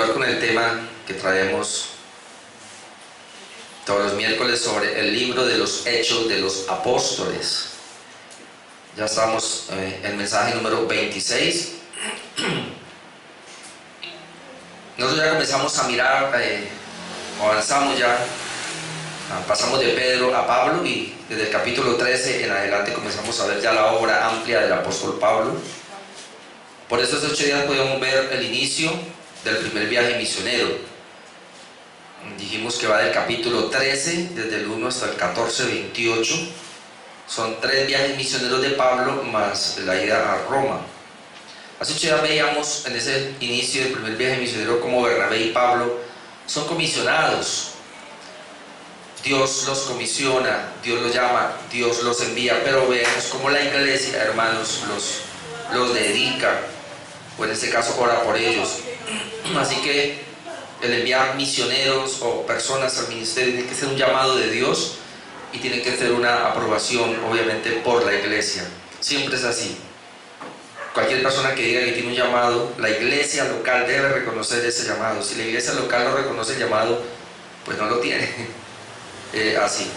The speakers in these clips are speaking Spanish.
continuar con el tema que traemos todos los miércoles sobre el libro de los Hechos de los Apóstoles. Ya estamos en el mensaje número 26. Nosotros ya comenzamos a mirar, avanzamos ya, pasamos de Pedro a Pablo, y desde el capítulo 13 en adelante comenzamos a ver ya la obra amplia del apóstol Pablo. Por estos 8 días podemos ver el inicio del primer viaje misionero. Dijimos que va del capítulo 13, desde el 1 hasta el 14, 28. Son 3 viajes misioneros de Pablo más la ida a Roma. Hace 8 días veíamos en ese inicio del primer viaje misionero como Bernabé y Pablo son comisionados. Dios los comisiona, Dios los llama, Dios los envía, pero vemos como la iglesia, hermanos, los dedica, o en este caso ora por ellos. Así que el enviar misioneros o personas al ministerio tiene que ser un llamado de Dios y tiene que ser una aprobación, obviamente, por la iglesia. Siempre es así. Cualquier persona que diga que tiene un llamado, la iglesia local debe reconocer ese llamado. Si la iglesia local no reconoce el llamado, pues no lo tiene. Así.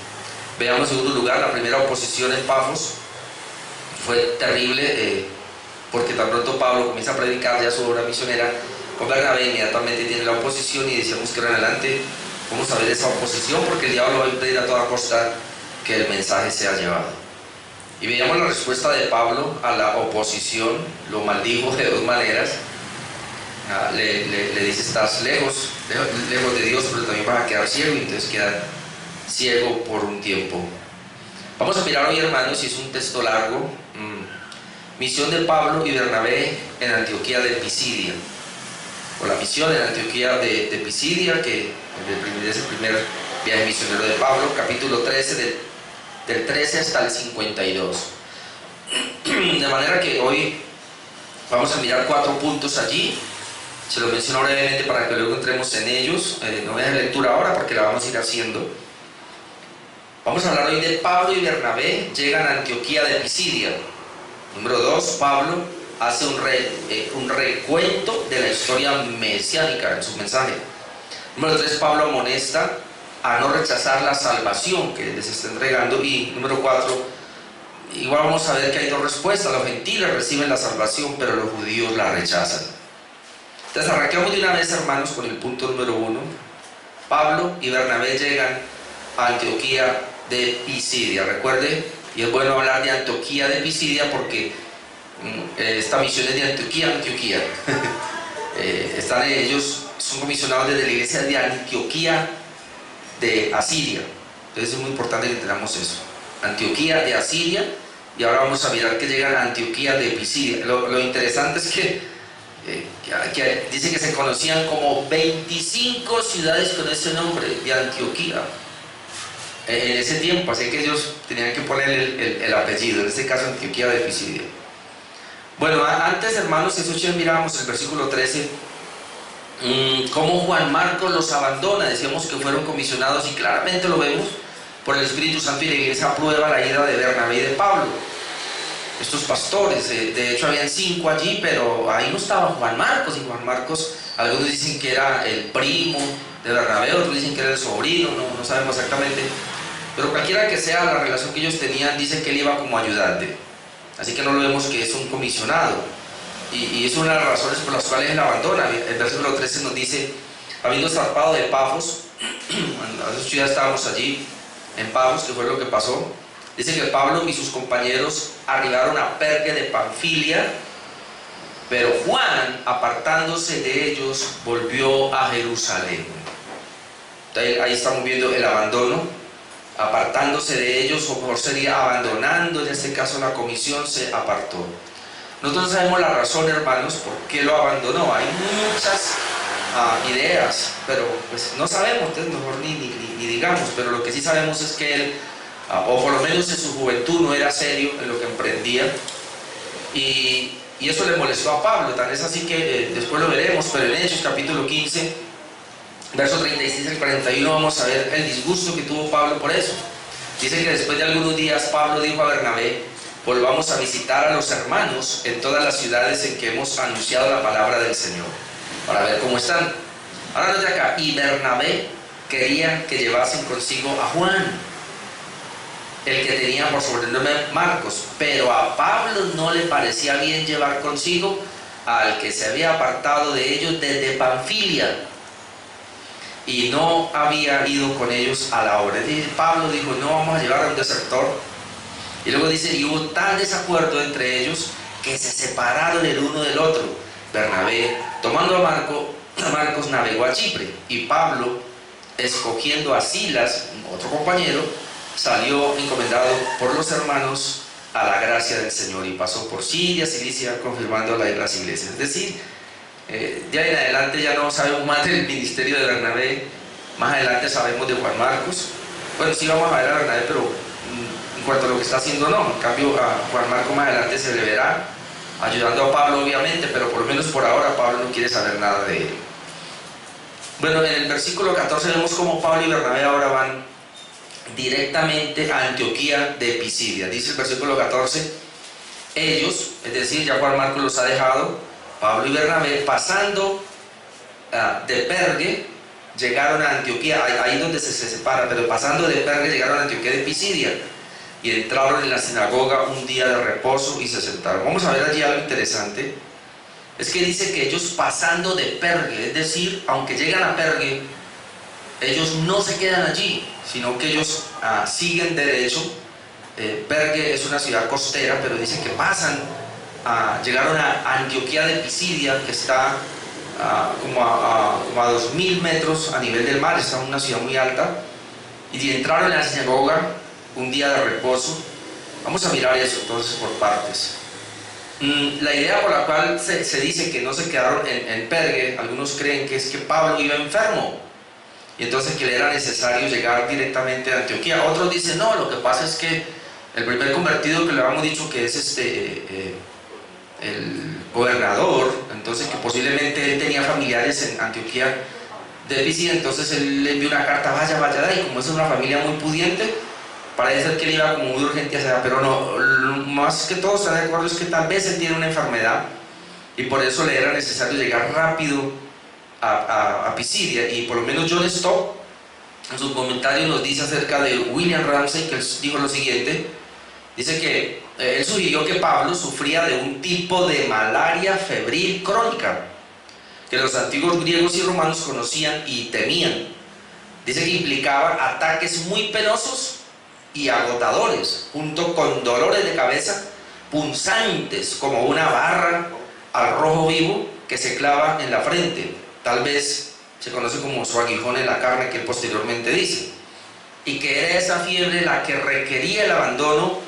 Veamos en segundo lugar, la primera oposición en Pafos fue terrible, porque tan pronto Pablo comienza a predicar ya su obra misionera, con Bernabé inmediatamente tiene la oposición, y decíamos que en adelante vamos a ver esa oposición, porque el diablo va a impedir a toda costa que el mensaje sea llevado. Y veíamos la respuesta de Pablo a la oposición. Lo maldijo de 2 maneras. Le dice: estás lejos de Dios, pero también vas a quedar ciego, y entonces queda ciego por un tiempo. Vamos a mirar hoy, hermanos, y es un texto largo. Misión de Pablo y Bernabé en Antioquía de Pisidia, o la misión en Antioquía de Pisidia, que es el primer viaje misionero de Pablo, capítulo 13, del 13 hasta el 52. De manera que hoy vamos a mirar 4 puntos allí. Se los menciono brevemente para que luego entremos en ellos. No voy a hacer lectura ahora porque la vamos a ir haciendo. Vamos a hablar hoy de Pablo y Bernabé llegan a Antioquía de Pisidia. Número 2, Pablo hace un recuento de la historia mesiánica en su mensaje. Número 3, Pablo amonesta a no rechazar la salvación que les está entregando. Y número 4, igual vamos a ver que hay 2 respuestas. Los gentiles reciben la salvación, pero los judíos la rechazan. Entonces arranquemos de una vez, hermanos, con el punto número 1. Pablo y Bernabé llegan a Antioquía de Pisidia. Recuerde, y es bueno hablar de Antioquía de Pisidia porque esta misión es de Antioquía. Ellos son comisionados desde la iglesia de Antioquía de Asiria. Entonces es muy importante que entendamos eso. Antioquía de Asiria, y ahora vamos a mirar que llegan a Antioquía de Pisidia. Lo interesante es que dice que se conocían como 25 ciudades con ese nombre de Antioquía en ese tiempo, así que ellos tenían que poner el apellido, en este caso Antioquía de Pisidia. Bueno, antes, hermanos, eso ya mirábamos el versículo 13, cómo Juan Marcos los abandona. Decíamos que fueron comisionados, y claramente lo vemos por el Espíritu Santo, y la iglesia aprueba la ida de Bernabé y de Pablo, estos pastores. De hecho habían 5 allí, pero ahí no estaba Juan Marcos. Y Juan Marcos, algunos dicen que era el primo de Bernabé, otros dicen que era el sobrino, no sabemos exactamente, pero cualquiera que sea la relación que ellos tenían, dice que él iba como ayudante, así que no lo vemos que es un comisionado, y es una de las razones por las cuales él abandona. El versículo 13 nos dice: habiendo zarpado de Pafos, nosotros ya estábamos allí en Pafos, que fue lo que pasó. Dice que Pablo y sus compañeros arribaron a Perge de Panfilia, pero Juan, apartándose de ellos, volvió a Jerusalén. Entonces, ahí estamos viendo el abandono. Apartándose de ellos, o mejor sería abandonando, en este caso la comisión, se apartó. Nosotros sabemos la razón, hermanos, por qué lo abandonó. Hay muchas ideas, pero pues no sabemos, entonces mejor ni digamos. Pero lo que sí sabemos es que él, o por lo menos en su juventud, no era serio en lo que emprendía, y eso le molestó a Pablo. Tal es así que después lo veremos, pero en Hechos capítulo 15, verso 36 al 41, vamos a ver el disgusto que tuvo Pablo por eso. Dice que después de algunos días Pablo dijo a Bernabé: volvamos a visitar a los hermanos en todas las ciudades en que hemos anunciado la palabra del Señor, para ver cómo están. Ahora note acá, y Bernabé quería que llevasen consigo a Juan, el que tenía por sobrenombre Marcos, pero a Pablo no le parecía bien llevar consigo al que se había apartado de ellos desde Panfilia y no había ido con ellos a la obra. Pablo dijo, no vamos a llevar a un desertor. Y luego dice, y hubo tal desacuerdo entre ellos que se separaron el uno del otro. Bernabé, tomando a Marcos, navegó a Chipre, y Pablo, escogiendo a Silas, otro compañero, salió encomendado por los hermanos a la gracia del Señor, y pasó por Siria, Cilicia, confirmando las iglesias. Es decir, de ahí en adelante ya no sabemos más del ministerio de Bernabé. Más adelante sabemos de Juan Marcos. Bueno, sí vamos a ver a Bernabé, pero en cuanto a lo que está haciendo, no. En cambio, a Juan Marcos más adelante se le verá ayudando a Pablo, obviamente, pero por lo menos por ahora Pablo no quiere saber nada de él. Bueno, en el versículo 14 vemos cómo Pablo y Bernabé ahora van directamente a Antioquía de Pisidia. Dice el versículo 14, ellos, es decir, ya Juan Marcos los ha dejado, Pablo y Bernabé, pasando de Pergue, llegaron a Antioquía, ahí donde se separa, pero pasando de Pergue llegaron a Antioquía de Pisidia, y entraron en la sinagoga un día de reposo y se sentaron. Vamos a ver allí algo interesante. Es que dice que ellos pasando de Pergue, es decir, aunque llegan a Pergue, ellos no se quedan allí, sino que ellos siguen derecho. Pergue es una ciudad costera, pero dice que pasan, llegaron a Antioquía de Pisidia, que está como a 2000 metros a nivel del mar, está en una ciudad muy alta, y entraron en la sinagoga un día de reposo. Vamos a mirar eso entonces por partes. La idea por la cual se dice que no se quedaron en Pergue, algunos creen que es que Pablo iba enfermo y entonces que le era necesario llegar directamente a Antioquía. Otros dicen, no, lo que pasa es que el primer convertido que le habíamos dicho que es el gobernador, entonces que posiblemente él tenía familiares en Antioquía de Pisidia, entonces él le envió una carta, vaya, y como es una familia muy pudiente, parece ser que él iba como muy urgente hacia allá, pero no, más que todo están de acuerdo es que tal vez él tiene una enfermedad y por eso le era necesario llegar rápido a Pisidia. Y por lo menos John Stott en su comentario nos dice acerca de William Ramsey, que él dijo lo siguiente, dice que él sugirió que Pablo sufría de un tipo de malaria febril crónica que los antiguos griegos y romanos conocían y temían. Dice que implicaba ataques muy penosos y agotadores, junto con dolores de cabeza punzantes como una barra al rojo vivo que se clava en la frente. Tal vez se conoce como su aguijón en la carne, que él posteriormente dice, y que era esa fiebre la que requería el abandono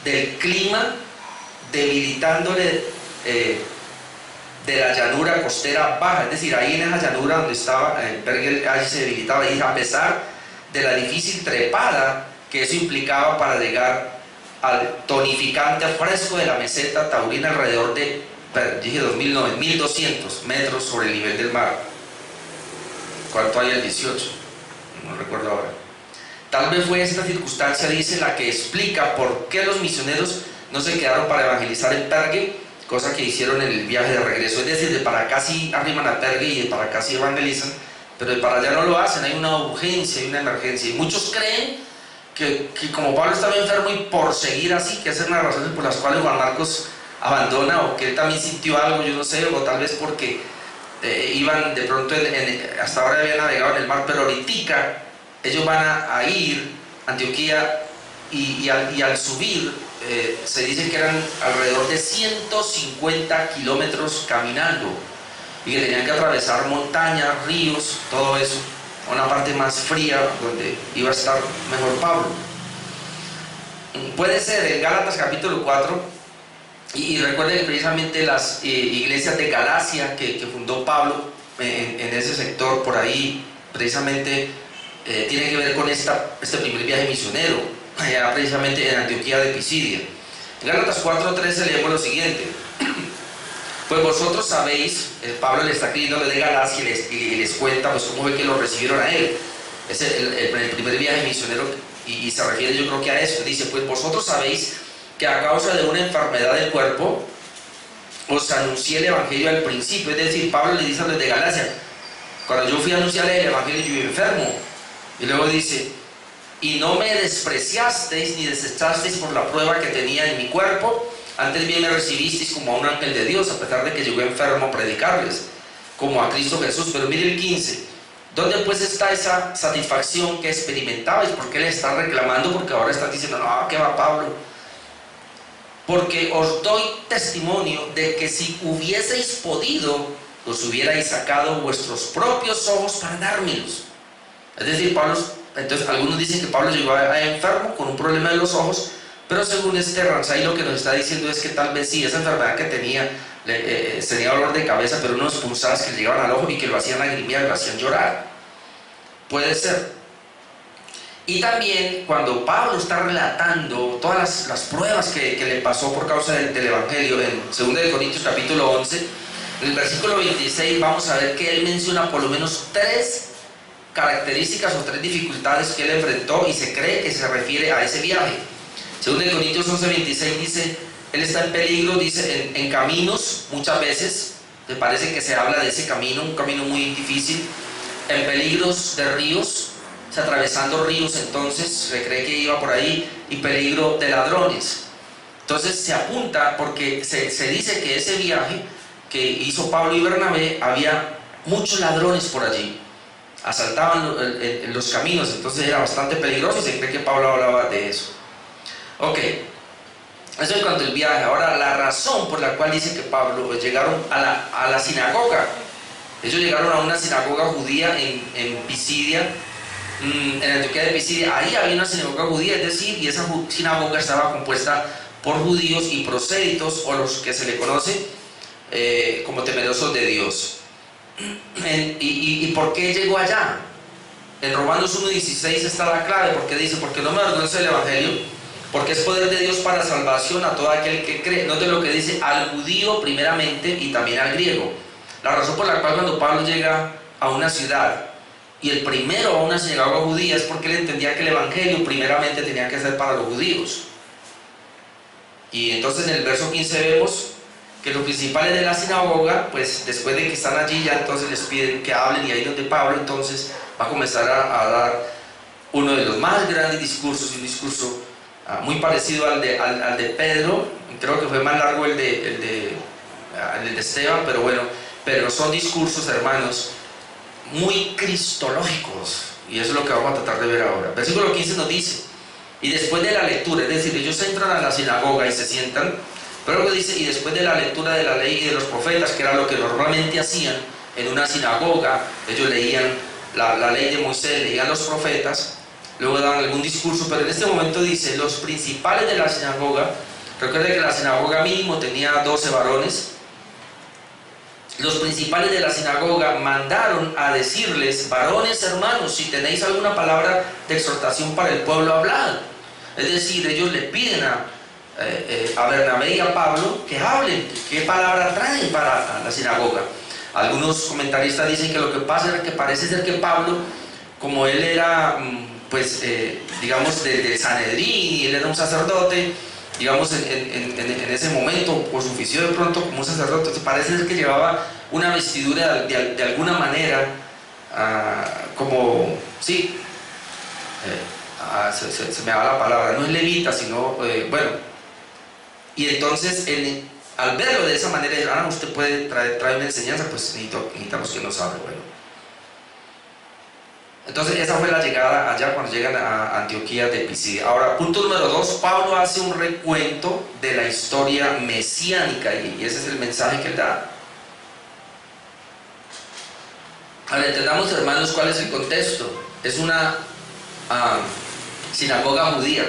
del clima, debilitándole de la llanura costera baja, es decir, ahí en esa llanura donde estaba el Pergue, ahí se debilitaba, y a pesar de la difícil trepada que eso implicaba para llegar al tonificante fresco de la meseta taurina alrededor de, dije 1200 metros sobre el nivel del mar. ¿Cuánto hay el 18? No recuerdo ahora. Tal vez fue esta circunstancia, dice, la que explica por qué los misioneros no se quedaron para evangelizar en Pergue, cosa que hicieron en el viaje de regreso. Es decir, de para acá sí arriman a Pergue y de para acá sí evangelizan, pero de para allá no lo hacen. Hay una urgencia, hay una emergencia, y muchos creen que como Pablo estaba enfermo y por seguir así, que esa es una de las razones por las cuales Juan Marcos abandona, o que él también sintió algo, yo no sé, o tal vez porque iban de pronto, hasta ahora habían navegado en el mar, pero ahorita ellos van a ir a Antioquía y al subir, se dice que eran alrededor de 150 kilómetros caminando y que tenían que atravesar montañas, ríos, todo eso, una parte más fría donde iba a estar mejor Pablo. Puede ser en Gálatas capítulo 4, y recuerden precisamente las iglesias de Galacia que fundó Pablo en ese sector por ahí, precisamente tiene que ver con este primer viaje misionero, allá precisamente en Antioquía de Pisidia. En Gálatas 4:13 leemos lo siguiente: pues vosotros sabéis, Pablo le está escribiendo de Galacia y les cuenta pues cómo ve que lo recibieron a él. Es el primer viaje misionero, y se refiere yo creo que a eso. Dice, pues vosotros sabéis que a causa de una enfermedad del cuerpo os anuncié el evangelio al principio. Es decir, Pablo le dice a los de Galacia, Cuando yo fui a anunciarle el evangelio, yo iba enfermo. Y luego dice, y no me despreciasteis ni desechasteis por la prueba que tenía en mi cuerpo, antes bien me recibisteis como a un ángel de Dios, a pesar de que llegó enfermo a predicarles, como a Cristo Jesús. Pero mire el 15, ¿dónde pues está esa satisfacción que experimentabais? ¿Por qué le están reclamando? Porque ahora están diciendo, no, ¿qué va Pablo? Porque os doy testimonio de que si hubieseis podido, os hubierais sacado vuestros propios ojos para dármelos. Es decir, Pablo, entonces algunos dicen que Pablo llegó a enfermo con un problema de los ojos, pero según este Ramsay lo que nos está diciendo es que tal vez sí, esa enfermedad que tenía, tenía dolor de cabeza, pero unos punzadas que le llegaban al ojo y que lo hacían lagrimear, lo hacían llorar. Puede ser. Y también cuando Pablo está relatando todas las pruebas que le pasó por causa del Evangelio, en 2 Corintios capítulo 11, en el versículo 26 vamos a ver que él menciona por lo menos 3 características o 3 dificultades que él enfrentó y se cree que se refiere a ese viaje. 2 Corintios 11, 26 dice, él está en peligro, dice, en caminos, muchas veces, me parece que se habla de ese camino, un camino muy difícil, en peligros de ríos, o sea, atravesando ríos, entonces se cree que iba por ahí, y peligro de ladrones. Entonces se apunta, porque se dice que ese viaje que hizo Pablo y Bernabé, había muchos ladrones por allí, asaltaban en los caminos, entonces era bastante peligroso y se cree que Pablo hablaba de eso. Ok, eso es cuanto al viaje. Ahora, la razón por la cual dice que Pablo llegaron a la sinagoga. Ellos llegaron a una sinagoga judía en Pisidia, en Antioquía de Pisidia. Ahí había una sinagoga judía, es decir, y esa sinagoga estaba compuesta por judíos y prosélitos, o los que se le conoce como temerosos de Dios. ¿Y por qué llegó allá? En Romanos 1:16 está la clave, porque dice, porque no me avergüenzo del evangelio, porque es poder de Dios para salvación a todo aquel que cree. Note lo que dice, al judío primeramente y también al griego. La razón por la cual cuando Pablo llega a una ciudad y el primero a una sinagoga judía es porque él entendía que el evangelio primeramente tenía que ser para los judíos. Y entonces en el verso 15 vemos que los principales de la sinagoga, pues después de que están allí ya entonces les piden que hablen, y ahí donde Pablo entonces va a comenzar a dar uno de los más grandes discursos, un discurso muy parecido al de Pedro. Creo que fue más largo el de Esteban, pero bueno, pero son discursos, hermanos, muy cristológicos, y eso es lo que vamos a tratar de ver ahora. Versículo 15 nos dice, y después de la lectura, es decir, ellos entran a la sinagoga y se sientan, pero luego dice, y después de la lectura de la ley y de los profetas, que era lo que normalmente hacían en una sinagoga, ellos leían la ley de Moisés, leían los profetas, luego daban algún discurso, pero en este momento dice, los principales de la sinagoga, recuerden que la sinagoga mínimo tenía 12 varones, los principales de la sinagoga mandaron a decirles, varones hermanos, si tenéis alguna palabra de exhortación para el pueblo, hablad. Es decir, ellos le piden a Bernabé y a Pablo que hablen, qué palabra traen para la sinagoga. Algunos comentaristas dicen que lo que pasa es que parece ser que Pablo, como él era, pues, digamos, del Sanedrín, y él era un sacerdote, digamos, en ese momento, por su oficio de pronto como un sacerdote, parece ser que llevaba una vestidura de alguna manera, como, sí, se me va la palabra, no es levita, sino, bueno, y entonces, al verlo de esa manera, usted puede traer una enseñanza, pues necesitamos que nos hable, bueno. Entonces esa fue la llegada allá cuando llegan a Antioquía de Pisidia. Ahora, punto número 2, Pablo hace un recuento de la historia mesiánica, y ese es el mensaje que él da. Ahora entendamos, hermanos, cuál es el contexto. Es una sinagoga judía,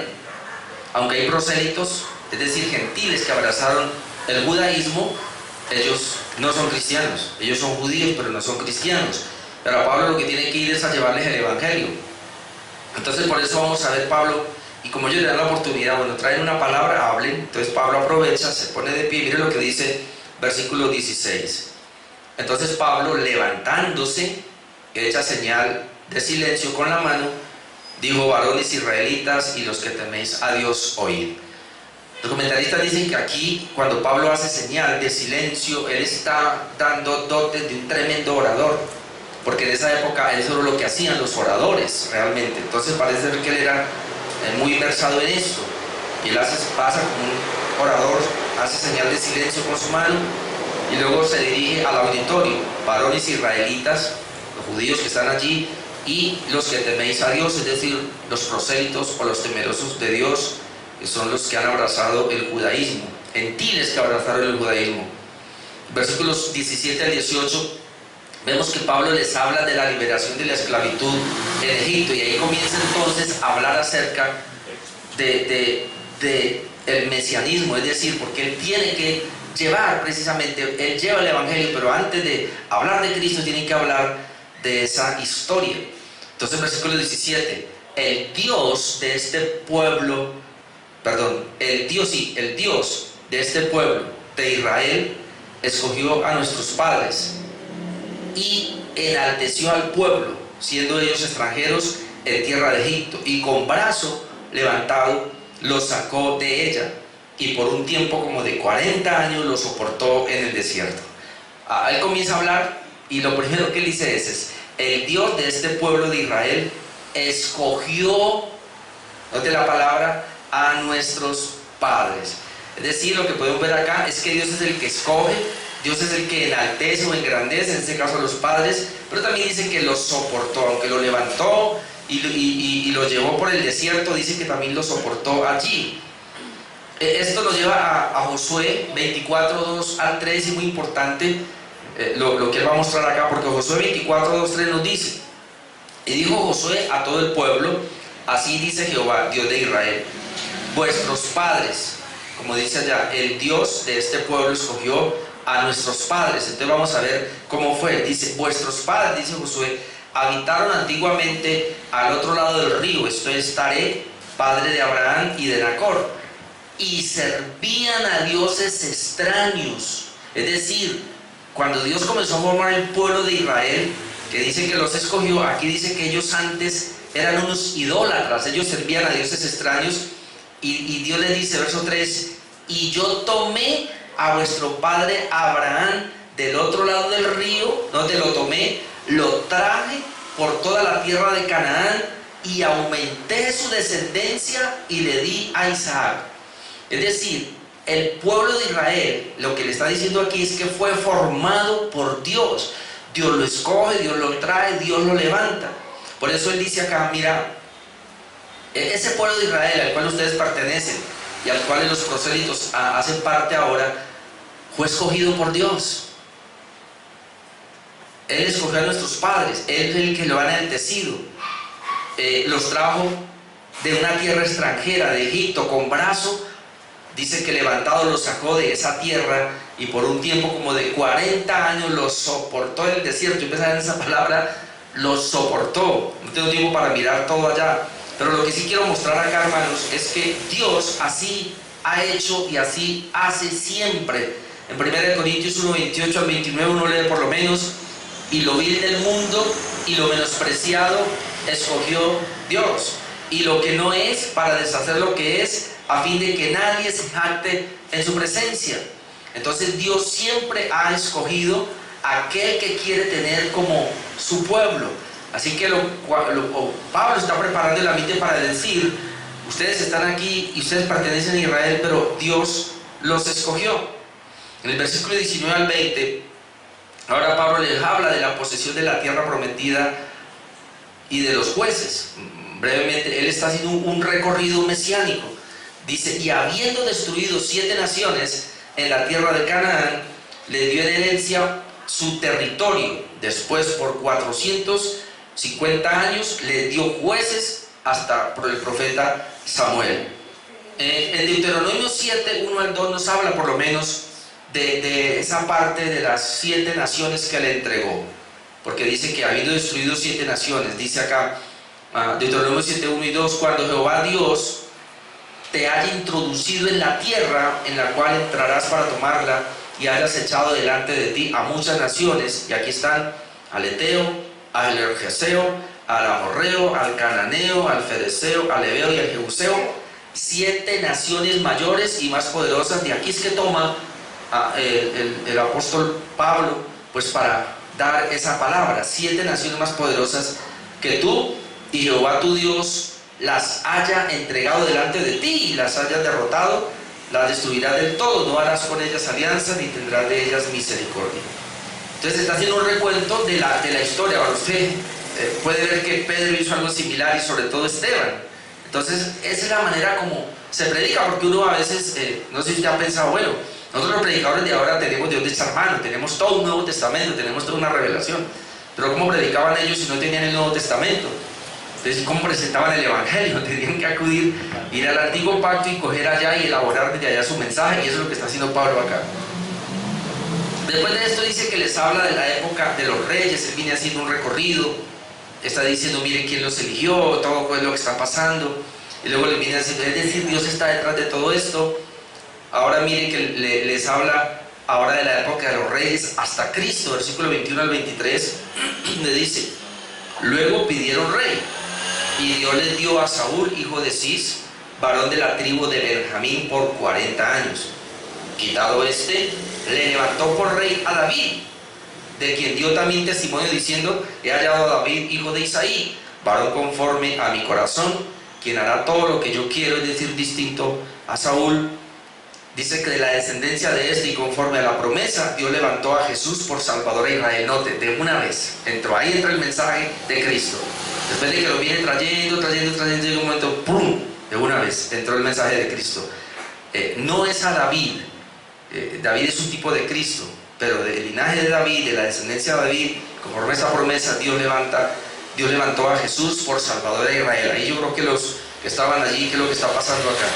aunque hay prosélitos, es decir, gentiles que abrazaron el judaísmo, ellos no son cristianos, ellos son judíos pero no son cristianos. Pero a Pablo lo que tiene que ir es a llevarles el evangelio. Entonces por eso vamos a ver Pablo, y como ellos le dan la oportunidad, bueno, traen una palabra, hablen. Entonces Pablo aprovecha, se pone de pie, mire lo que dice versículo 16. Entonces Pablo, levantándose, echa señal de silencio con la mano, dijo, varones israelitas y los que teméis a Dios, oíd. Los comentaristas dicen que aquí, cuando Pablo hace señal de silencio, él está dando dotes de un tremendo orador. porque en esa época eso era lo que hacían los oradores realmente. Entonces parece ser que él era muy versado en esto, y él pasa como un orador, hace señal de silencio con su mano, y luego se dirige al auditorio: varones israelitas, los judíos que están allí, y los que teméis a Dios, es decir, los prosélitos o los temerosos de Dios, que son los que han abrazado el judaísmo, gentiles que abrazaron el judaísmo. Versículos 17 al 18, vemos que Pablo les habla de la liberación de la esclavitud en Egipto, y ahí comienza entonces a hablar acerca de el mesianismo, es decir, porque él tiene que llevar precisamente, él lleva el evangelio, pero antes de hablar de Cristo tiene que hablar de esa historia. Entonces, versículo 17, el Dios de este pueblo, el Dios de este pueblo de Israel escogió a nuestros padres y enalteció al pueblo, siendo ellos extranjeros en tierra de Egipto, y con brazo levantado los sacó de ella, y por un tiempo como de 40 años los soportó en el desierto. Él comienza a hablar, y lo primero que él dice es: el Dios de este pueblo de Israel escogió, note la palabra, a nuestros padres. Es decir, lo que podemos ver acá es que Dios es el que escoge, Dios es el que enaltece o engrandece, en este caso a los padres, pero también dice que los soportó, aunque lo levantó y lo llevó por el desierto, dice que también lo soportó allí. Esto lo lleva a Josué 24, 2 al 3, y muy importante lo que él va a mostrar acá, porque Josué 24, 2, 3 nos dice: y dijo Josué a todo el pueblo, así dice Jehová, Dios de Israel, vuestros padres, como dice allá, el Dios de este pueblo escogió a nuestros padres. Entonces vamos a ver cómo fue. Dice: vuestros padres, dice Josué, habitaron antiguamente al otro lado del río, esto es Taré, padre de Abraham y de Nacor, y servían a dioses extraños. Es decir, cuando Dios comenzó a formar el pueblo de Israel, que dice que los escogió, aquí dice que ellos antes eran unos idólatras, ellos servían a dioses extraños, y Dios le dice, verso 3, y yo tomé a vuestro padre Abraham del otro lado del río, donde lo tomé, lo traje por toda la tierra de Canaán, y aumenté su descendencia y le di a Isaac. Es decir, el pueblo de Israel, lo que le está diciendo aquí es que fue formado por Dios. Dios lo escoge, Dios lo trae, Dios lo levanta. Por eso él dice acá, mira, ese pueblo de Israel al cual ustedes pertenecen y al cual los prosélitos hacen parte ahora, fue escogido por Dios. Él escogió a nuestros padres, Él es el que lo ha enaltecido. Los trajo de una tierra extranjera, de Egipto, con brazo. Dice que levantado los sacó de esa tierra, y por un tiempo como de 40 años los soportó en el desierto. Yo pensaba en esa palabra, los soportó. No tengo tiempo para mirar todo allá, pero lo que sí quiero mostrar acá, hermanos, es que Dios así ha hecho y así hace siempre. En 1 Corintios 1, 28 al 29 uno lee por lo menos: y lo vil del mundo y lo menospreciado escogió Dios, y lo que no es, para deshacer lo que es, a fin de que nadie se jacte en su presencia. Entonces Dios siempre ha escogido a aquel que quiere tener como su pueblo. Así que Pablo está preparando el ambiente para decir: ustedes están aquí y ustedes pertenecen a Israel, pero Dios los escogió. En el versículo 19 al 20, ahora Pablo les habla de la posesión de la tierra prometida y de los jueces. Brevemente, él está haciendo un recorrido mesiánico. Dice: y habiendo destruido 7 naciones en la tierra de Canaán, le dio en herencia su territorio. Después, por 450 años, le dio jueces hasta por el profeta Samuel. En Deuteronomio 7, 1 al 2 nos habla por lo menos de esa parte de las 7 naciones que le entregó, porque dice que habiendo destruido 7 naciones, dice acá Deuteronomio 7, 1 y 2, cuando Jehová Dios te haya introducido en la tierra en la cual entrarás para tomarla, y hayas echado delante de ti a muchas naciones, y aquí están: al Eteo, al Gergeseo, al Amorreo, al Cananeo, al Fereceo, al Heveo y al Jebuseo, 7 naciones mayores y más poderosas. De aquí es que toma el apóstol Pablo, pues para dar esa palabra. 7 naciones más poderosas que tú, y Jehová tu Dios las haya entregado delante de ti y las hayas derrotado, las destruirás del todo, no harás con ellas alianza ni tendrás de ellas misericordia. Entonces está haciendo un recuento de la historia. Ahora usted puede ver que Pedro hizo algo similar, y sobre todo Esteban. Entonces esa es la manera como se predica, porque uno a veces, no sé si usted ha pensado, bueno, nosotros los predicadores de ahora tenemos de dónde echar mano, tenemos todo un Nuevo Testamento, tenemos toda una revelación, pero ¿cómo predicaban ellos si no tenían el Nuevo Testamento? Entonces, ¿cómo presentaban el Evangelio? Tenían que acudir, ir al Antiguo Pacto y coger allá y elaborar desde allá su mensaje, y eso es lo que está haciendo Pablo acá. Después de esto dice que les habla de la época de los reyes. Él viene haciendo un recorrido, está diciendo, miren quién los eligió, todo lo que está pasando, y luego les viene diciendo, es decir, Dios está detrás de todo esto. Ahora miren que les habla ahora de la época de los reyes hasta Cristo, versículo 21 al 23, le dice, luego pidieron rey, y Dios les dio a Saúl, hijo de Cis, varón de la tribu de Benjamín, por 40 años. Quitado este, le levantó por rey a David, de quien dio también testimonio diciendo, he hallado a David, hijo de Isaí, varón conforme a mi corazón, quien hará todo lo que yo quiero, es decir, distinto a Saúl. Dice que de la descendencia de este y conforme a la promesa, Dios levantó a Jesús por Salvador a Israel. Note, de una vez, ahí entra el mensaje de Cristo. Después de que lo viene trayendo, llega un momento, ¡pum!, de una vez entró el mensaje de Cristo. No es a David, David es un tipo de Cristo, pero del linaje de David, de la descendencia de David, conforme a esa promesa, Dios levantó a Jesús por Salvador a Israel. Ahí yo creo que los que estaban allí, ¿qué es lo que está pasando acá?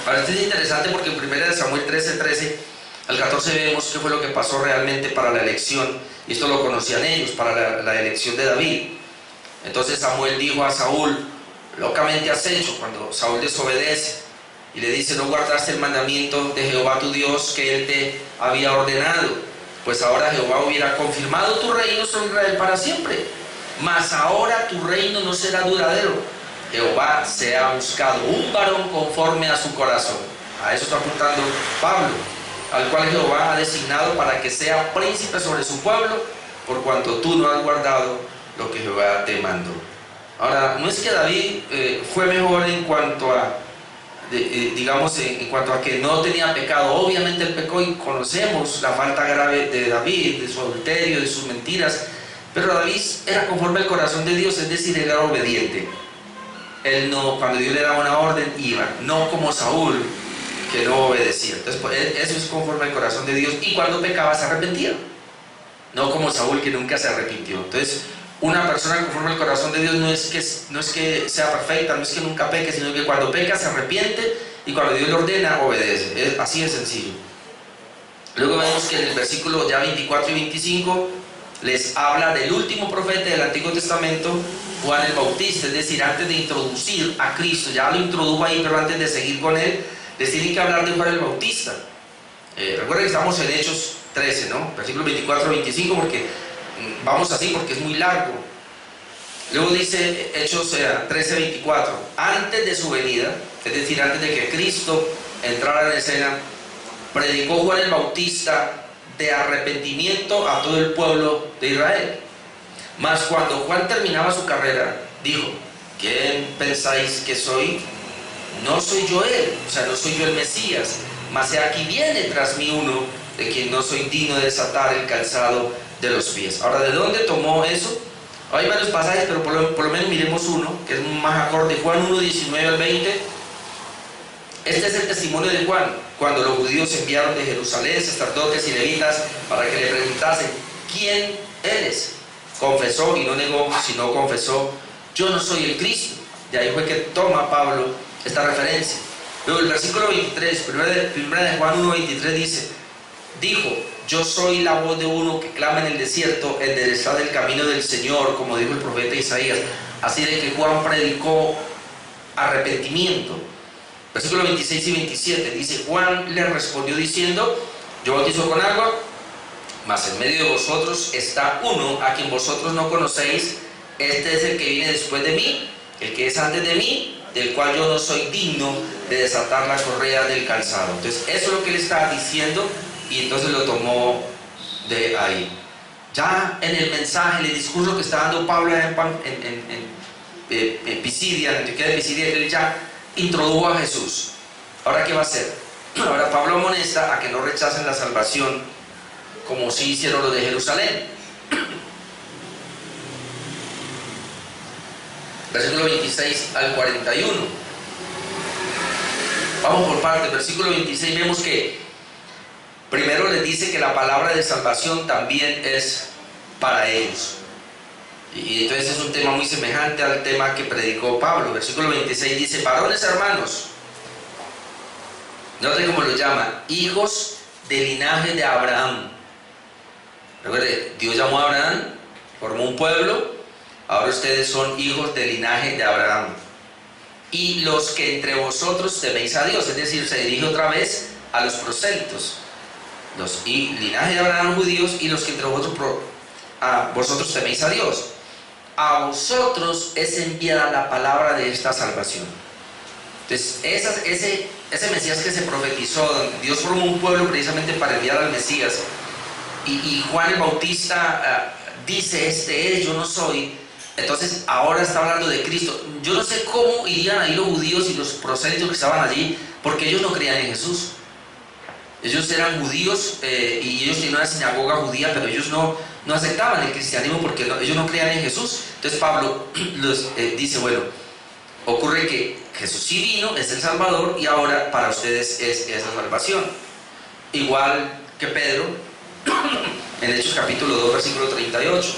Ahora, esto es interesante porque en 1 Samuel 13 al 14 vemos qué fue lo que pasó realmente para la elección, y esto lo conocían ellos, para la elección de David. Entonces Samuel dijo a Saúl, locamente has hecho, cuando Saúl desobedece y le dice, no guardaste el mandamiento de Jehová tu Dios que él te había ordenado, pues ahora Jehová hubiera confirmado tu reino sobre Israel para siempre, mas ahora tu reino no será duradero. Jehová se ha buscado un varón conforme a su corazón. A eso está apuntando Pablo, al cual Jehová ha designado para que sea príncipe sobre su pueblo, por cuanto tú no has guardado lo que Jehová te mandó. Ahora, no es que David fue mejor en cuanto a, digamos, en cuanto a que no tenía pecado. Obviamente él pecó y conocemos la falta grave de David, de su adulterio, de sus mentiras, pero David era conforme al corazón de Dios, es decir, él era obediente. Él no, cuando Dios le daba una orden, iba, no como Saúl, que no obedecía. Entonces, pues, eso es conforme al corazón de Dios, y cuando pecaba se arrepentía, no como Saúl, que nunca se arrepintió. Entonces, una persona conforme al corazón de Dios no es que sea perfecta, no es que nunca peque, sino que cuando peca se arrepiente, y cuando Dios le ordena, obedece. Así de sencillo. Luego vemos que en el versículo ya 24 y 25 les habla del último profeta del Antiguo Testamento, Juan el Bautista. Es decir, antes de introducir a Cristo, ya lo introdujo ahí, pero antes de seguir con él, les tienen que hablar de Juan el Bautista. Recuerden que estamos en Hechos 13, ¿no? Versículos 24 y 25, porque vamos así, porque es muy largo. Luego dice Hechos 13, 24, antes de su venida, es decir, antes de que Cristo entrara en escena, predicó Juan el Bautista de arrepentimiento a todo el pueblo de Israel. Mas cuando Juan terminaba su carrera, dijo, ¿quién pensáis que soy? No soy yo él, o sea, no soy yo el Mesías, mas he aquí viene tras mí uno de quien no soy digno de desatar el calzado de los pies. Ahora, ¿de dónde tomó eso? Hay varios pasajes, pero por lo menos miremos uno, que es más acorde, Juan 1, 19 al 20. Este es el testimonio de Juan, cuando los judíos enviaron de Jerusalén sacerdotes y levitas para que le preguntasen, ¿quién eres? Confesó y no negó, sino confesó, yo no soy el Cristo. De ahí fue que toma Pablo esta referencia. Luego el versículo 23, primera de Juan 1, 23 dijo, yo soy la voz de uno que clama en el desierto, enderezad el camino del Señor, como dijo el profeta Isaías. Así de que Juan predicó arrepentimiento. Versículos 26 y 27 dice, Juan le respondió diciendo, yo bautizo con agua, mas en medio de vosotros está uno a quien vosotros no conocéis, este es el que viene después de mí, el que es antes de mí, del cual yo no soy digno de desatar la correa del calzado. Entonces eso es lo que él está diciendo, y entonces lo tomó de ahí. Ya en el mensaje, en el discurso que está dando Pablo en Pisidia, en Antioquía de Pisidia, él ya introdujo a Jesús. ¿Ahora qué va a hacer? Ahora Pablo amonesta a que no rechacen la salvación como sí hicieron los de Jerusalén. Versículo 26 al 41. Vamos por partes. Versículo 26 vemos que primero les dice que la palabra de salvación también es para ellos. Y entonces es un tema muy semejante al tema que predicó Pablo. Versículo 26 dice: varones hermanos, noten cómo lo llama, hijos del linaje de Abraham. Recuerde, Dios llamó a Abraham, formó un pueblo, ahora ustedes son hijos del linaje de Abraham. Y los que entre vosotros teméis a Dios, es decir, se dirige otra vez a los prosélitos. Los linaje de Abraham judíos y los que entre vosotros teméis a Dios. A vosotros es enviada la palabra de esta salvación. Entonces, ese Mesías que se profetizó, donde Dios formó un pueblo precisamente para enviar al Mesías, y Juan el Bautista dice: este es, yo no soy. Entonces ahora está hablando de Cristo. Yo no sé cómo irían ahí los judíos y los prosélitos que estaban allí, porque ellos no creían en Jesús. Ellos eran judíos y ellos tenían una sinagoga judía, pero ellos no aceptaban el cristianismo porque ellos no creían en Jesús. Entonces Pablo dice: bueno, ocurre que Jesús sí vino, es el Salvador, y ahora para ustedes es esa salvación. Igual que Pedro en Hechos capítulo 2 versículo 38.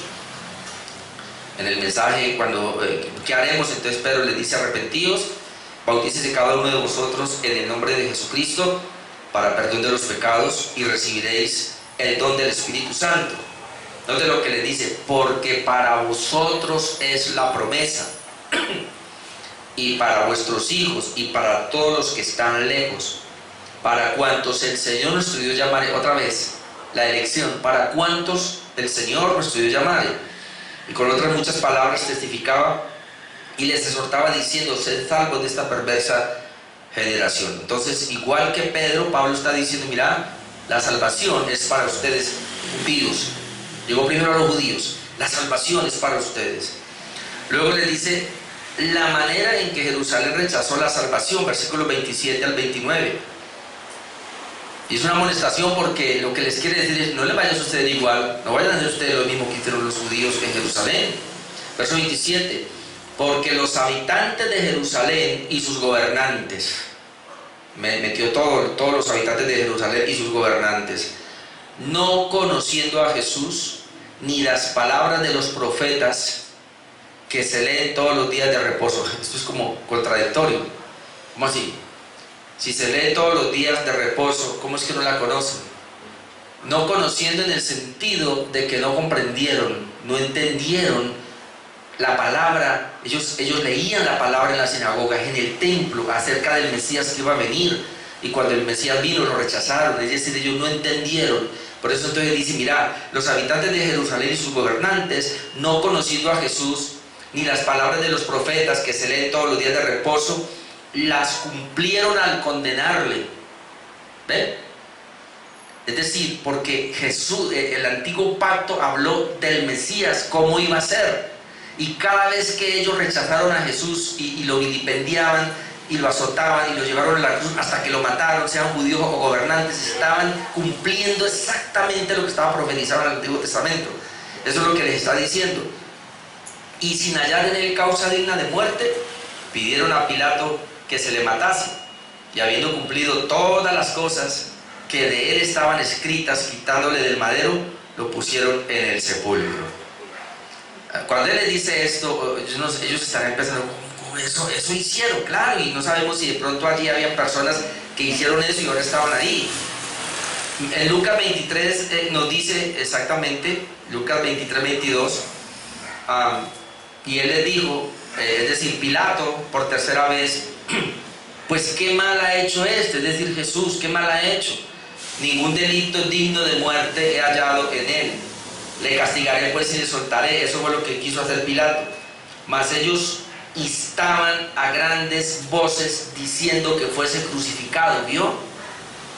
En el mensaje, ¿qué haremos? Entonces Pedro les dice: arrepentíos, bautícese cada uno de vosotros en el nombre de Jesucristo para perdón de los pecados y recibiréis el don del Espíritu Santo. Note lo que les dice: porque para vosotros es la promesa, y para vuestros hijos y para todos los que están lejos, para cuantos el Señor nuestro Dios llamare. Otra vez, la elección: para cuantos el Señor nuestro Dios llamare. Y con otras muchas palabras testificaba y les exhortaba diciendo: sed salvos de esta perversa generación. Entonces, igual que Pedro, Pablo está diciendo: mira, la salvación es para ustedes judíos. Llegó primero a los judíos, la salvación es para ustedes. Luego le dice la manera en que Jerusalén rechazó la salvación, versículos 27 al 29. Y es una amonestación porque lo que les quiere decir es: no les vaya a suceder igual, no vayan a hacer ustedes lo mismo que hicieron los judíos en Jerusalén. Verso 27: porque los habitantes de Jerusalén y sus gobernantes, metió todos los habitantes de Jerusalén y sus gobernantes, no conociendo a Jesús ni las palabras de los profetas que se leen todos los días de reposo. Esto es como contradictorio. ¿Cómo así? Si se lee todos los días de reposo, ¿cómo es que no la conocen? No conociendo en el sentido de que no comprendieron, no entendieron la palabra. Ellos leían la palabra en las sinagogas, en el templo, acerca del Mesías que iba a venir. Y cuando el Mesías vino, lo rechazaron. Es decir, ellos no entendieron. Por eso entonces dice: mira, los habitantes de Jerusalén y sus gobernantes, no conociendo a Jesús, ni las palabras de los profetas que se leen todos los días de reposo, las cumplieron al condenarle. ¿Ven? Es decir, porque Jesús, el antiguo pacto habló del Mesías, cómo iba a ser. Y cada vez que ellos rechazaron a Jesús y lo vilipendiaban y lo azotaban y lo llevaron a la cruz hasta que lo mataron, sean judíos o gobernantes, estaban cumpliendo exactamente lo que estaba profetizado en el Antiguo Testamento. Eso es lo que les está diciendo. Y sin hallar en él causa digna de muerte, pidieron a Pilato que se le matase. Y habiendo cumplido todas las cosas que de él estaban escritas, quitándole del madero, lo pusieron en el sepulcro. Cuando él les dice esto, ellos estarán pensando: ¿cómo eso hicieron? Claro, y no sabemos si de pronto allí había personas que hicieron eso y ahora estaban ahí. En Lucas 23 nos dice exactamente, Lucas 23, 22, y él les dijo, es decir, Pilato, por tercera vez: pues qué mal ha hecho este, es decir, Jesús, qué mal ha hecho. Ningún delito digno de muerte he hallado en él. Le castigaré pues y le soltaré. Eso fue lo que quiso hacer Pilato. Mas ellos instaban a grandes voces diciendo que fuese crucificado. ¿Vio?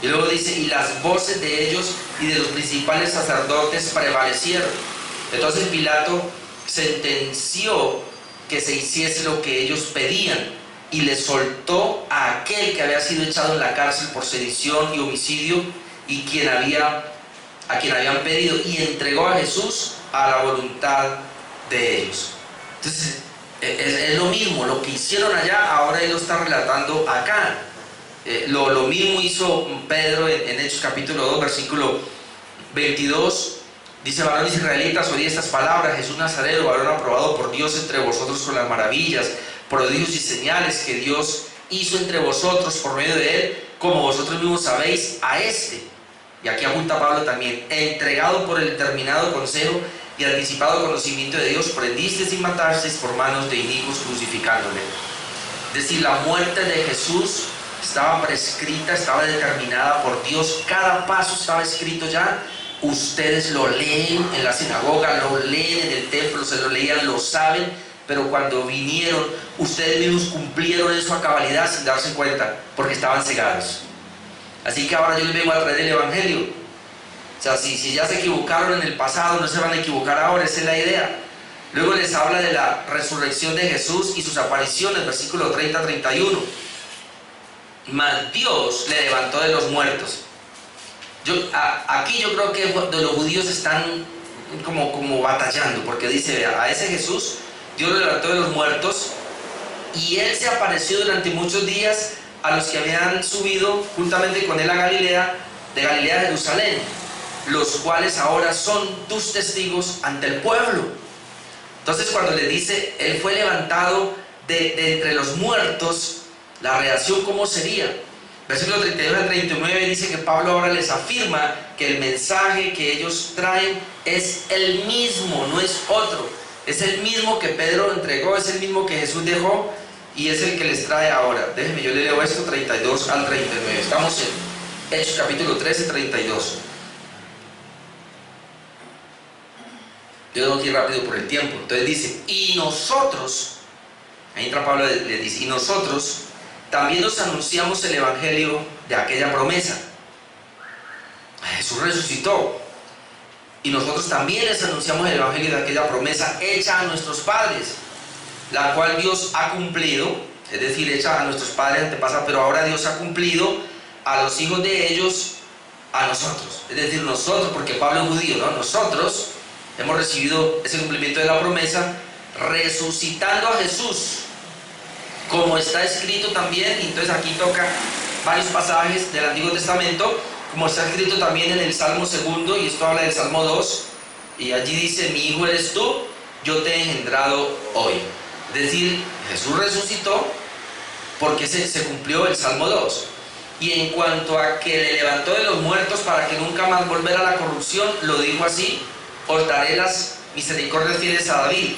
Y luego dice, y las voces de ellos y de los principales sacerdotes prevalecieron. Entonces Pilato sentenció que se hiciese lo que ellos pedían y le soltó a aquel que había sido echado en la cárcel por sedición y homicidio y a quien habían pedido, y entregó a Jesús a la voluntad de ellos. Entonces es lo mismo, lo que hicieron allá, ahora él lo está relatando acá. Lo mismo hizo Pedro en Hechos capítulo 2, versículo 22. Dice: varones israelitas, oí estas palabras: Jesús Nazareno, varón aprobado por Dios entre vosotros con las maravillas, prodigios y señales que Dios hizo entre vosotros por medio de él, como vosotros mismos sabéis, a este, y aquí apunta Pablo también, entregado por el determinado consejo y anticipado conocimiento de Dios, prendisteis y matasteis por manos de inicuos crucificándole. Es decir, la muerte de Jesús estaba prescrita, estaba determinada por Dios, cada paso estaba escrito ya. Ustedes lo leen en la sinagoga, lo leen en el templo, se lo leían, lo saben, pero cuando vinieron, ustedes mismos cumplieron eso a cabalidad sin darse cuenta, porque estaban cegados. Así que ahora yo les vengo a traer el Evangelio. O sea, si ya se equivocaron en el pasado, no se van a equivocar ahora, esa es la idea. Luego les habla de la resurrección de Jesús y sus apariciones, versículo 30-31. Mas Dios le levantó de los muertos. Aquí yo creo que los judíos están como batallando, porque dice, a ese Jesús Dios lo levantó de los muertos y él se apareció durante muchos días a los que habían subido juntamente con él a Galilea, de Galilea a Jerusalén, los cuales ahora son tus testigos ante el pueblo. Entonces cuando le dice, él fue levantado de entre los muertos, la reacción ¿cómo sería? Versículo 32 al 39 dice que Pablo ahora les afirma que el mensaje que ellos traen es el mismo, no es otro. Es el mismo que Pedro entregó, es el mismo que Jesús dejó y es el que les trae ahora. Déjenme, yo le leo esto 32 al 39. Estamos en Hechos capítulo 13, 32. Yo tengo que ir rápido por el tiempo. Entonces dice, y nosotros, ahí entra Pablo, le dice, y nosotros también nos anunciamos el evangelio de aquella promesa. Jesús resucitó y nosotros también les anunciamos el evangelio de aquella promesa hecha a nuestros padres, la cual Dios ha cumplido, es decir, hecha a nuestros padres antepasados, pero ahora Dios ha cumplido a los hijos de ellos, a nosotros. Es decir, nosotros, porque Pablo es judío, ¿no? Nosotros hemos recibido ese cumplimiento de la promesa, resucitando a Jesús, como está escrito también. Y entonces aquí toca varios pasajes del Antiguo Testamento, como está escrito también en el Salmo 2, y esto habla del Salmo 2, y allí dice, mi hijo eres tú, yo te he engendrado hoy. Es decir, Jesús resucitó porque se cumplió el Salmo 2. Y en cuanto a que le levantó de los muertos para que nunca más volviera a la corrupción, lo dijo así, os daré las misericordias fieles a David.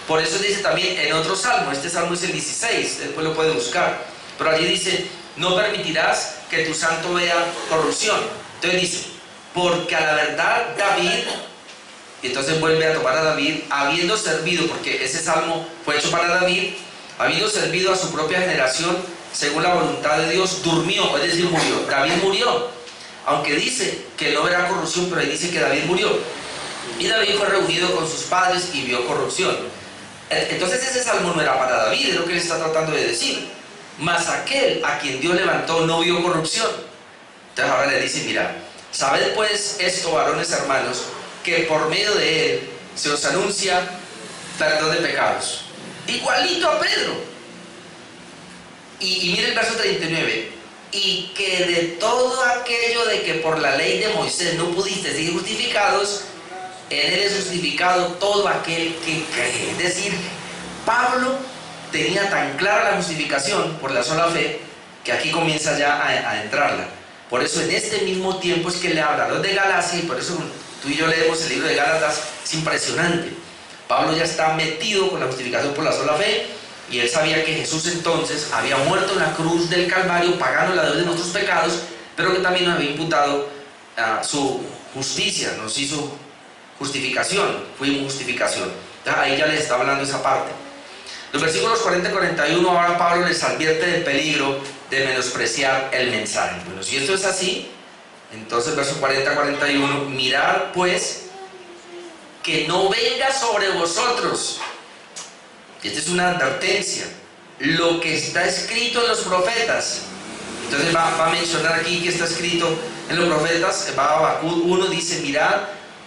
Por eso dice también en otro salmo, este salmo es el 16, después lo puede buscar, pero allí dice, no permitirás que tu santo vea corrupción. Entonces dice, porque a la verdad David, y entonces vuelve a tomar a David, habiendo servido, porque ese salmo fue hecho para David, habiendo servido a su propia generación, según la voluntad de Dios, durmió, es decir, murió. David murió, aunque dice que no verá corrupción, pero ahí dice que David murió. Y David fue reunido con sus padres y vio corrupción. Entonces ese salmo no era para David, es lo que él está tratando de decir. Mas aquel a quien Dios levantó no vio corrupción. Entonces ahora le dice, mira, sabed pues esto, varones hermanos, que por medio de él se os anuncia perdón de pecados. Igualito a Pedro. Y mire el verso 39. Y que de todo aquello de que por la ley de Moisés no pudiste ser justificados, en él es justificado todo aquel que cree. Es decir, Pablo tenía tan clara la justificación por la sola fe, que aquí comienza ya a entrarla. Por eso en este mismo tiempo es que le habla a los de Galacia, y por eso tú y yo leemos el libro de Gálatas, es impresionante. Pablo ya está metido con la justificación por la sola fe, y él sabía que Jesús entonces había muerto en la cruz del Calvario, pagando la deuda de nuestros pecados, pero que también nos había imputado su justicia, nos hizo justificación, fuimos justificación. Entonces, ahí ya les está hablando esa parte. Los versículos 40 y 41, ahora Pablo les advierte del peligro de menospreciar el mensaje. Bueno, si esto es así, entonces verso 40-41, mirad pues que no venga sobre vosotros, y esta es una advertencia, lo que está escrito en los profetas. Entonces va a mencionar aquí que está escrito en los profetas. Va a Habacuc 1, dice: mirad,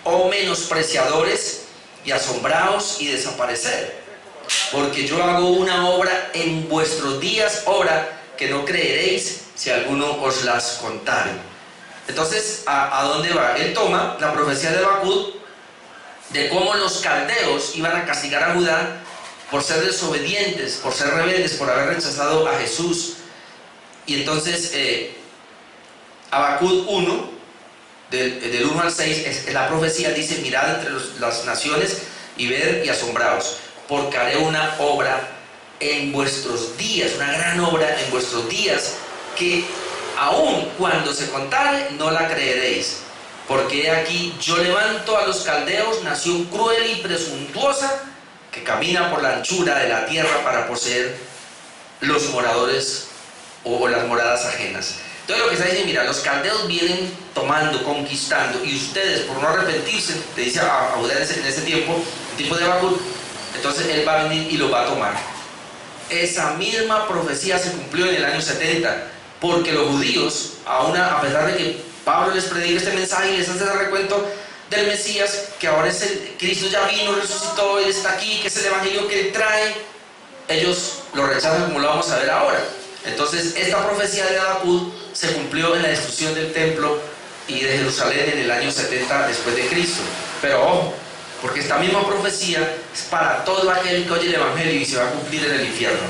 oh menospreciadores, y asombraos y desapareced, porque yo hago una obra en vuestros días, obra que no creeréis si alguno os las contare. Entonces, ¿a dónde va? Él toma la profecía de Habacuc de cómo los caldeos iban a castigar a Judá por ser desobedientes, por ser rebeldes, por haber rechazado a Jesús. Y entonces Habacuc 1, del 1 al 6, es la profecía, dice: mirad entre las naciones y ved y asombraos, porque haré una obra en vuestros días, una gran obra en vuestros días, que aun cuando se contare no la creeréis. Porque he aquí, yo levanto a los caldeos, nación cruel y presuntuosa, que camina por la anchura de la tierra para poseer los moradores o las moradas ajenas. Entonces lo que está diciendo: mira, los caldeos vienen tomando, conquistando, y ustedes, por no arrepentirse, te dice a Judá en ese tiempo, el tiempo de Habacuc, entonces él va a venir y los va a tomar. Esa misma profecía se cumplió en el año 70, porque los judíos, a pesar de que Pablo les predica este mensaje y les hace el recuento del Mesías, que ahora es Cristo ya vino, resucitó, Él está aquí, que es el evangelio que Él trae, ellos lo rechazan, como lo vamos a ver ahora. Entonces esta profecía de Habacuc se cumplió en la destrucción del templo y de Jerusalén en el año 70 después de Cristo. Pero ojo, porque esta misma profecía es para todo aquel que oye el evangelio y se va a cumplir en el infierno.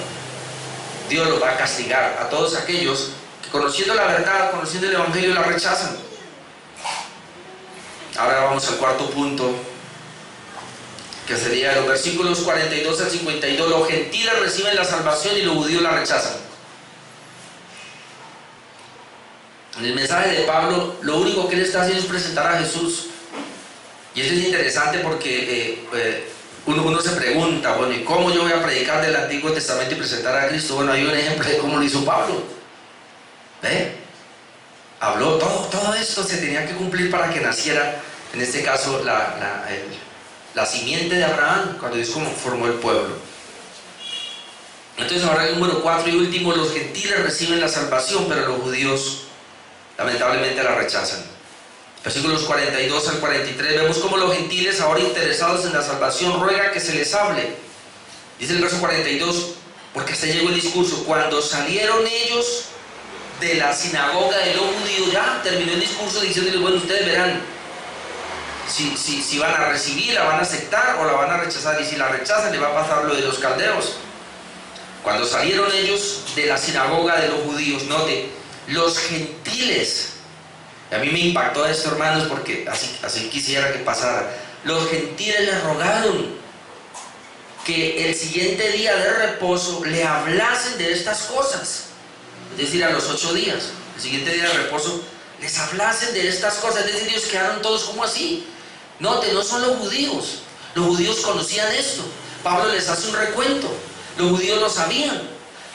Dios los va a castigar a todos aquellos que, conociendo la verdad, conociendo el evangelio, la rechazan. Ahora vamos al cuarto punto, que sería los versículos 42 al 52. Los gentiles reciben la salvación y los judíos la rechazan. En el mensaje de Pablo, lo único que él está haciendo es presentar a Jesús. Y esto es interesante porque uno se pregunta: bueno, ¿y cómo yo voy a predicar del Antiguo Testamento y presentar a Cristo? Bueno, hay un ejemplo de cómo lo hizo Pablo. Habló, todo esto se tenía que cumplir para que naciera, en este caso, la simiente de Abraham, cuando Dios formó el pueblo. Entonces ahora el número 4 y último: los gentiles reciben la salvación, pero los judíos lamentablemente la rechazan. Versículos 42 al 43, vemos cómo los gentiles, ahora interesados en la salvación, ruegan que se les hable. Dice el verso 42, porque hasta llegó el discurso: cuando salieron ellos de la sinagoga de los judíos, ya terminó el discurso diciéndoles: bueno, ustedes verán si van a recibir, la van a aceptar o la van a rechazar, y si la rechazan le va a pasar lo de los caldeos. Cuando salieron ellos de la sinagoga de los judíos, note, los gentiles. A mí me impactó esto, hermanos, porque así quisiera que pasara. Los gentiles le rogaron que el siguiente día de reposo le hablasen de estas cosas. Es decir, a los 8 días, el siguiente día de reposo, les hablasen de estas cosas. Es decir, ellos quedaron todos como así. Note, no son los judíos conocían esto. Pablo les hace un recuento. Los judíos lo sabían,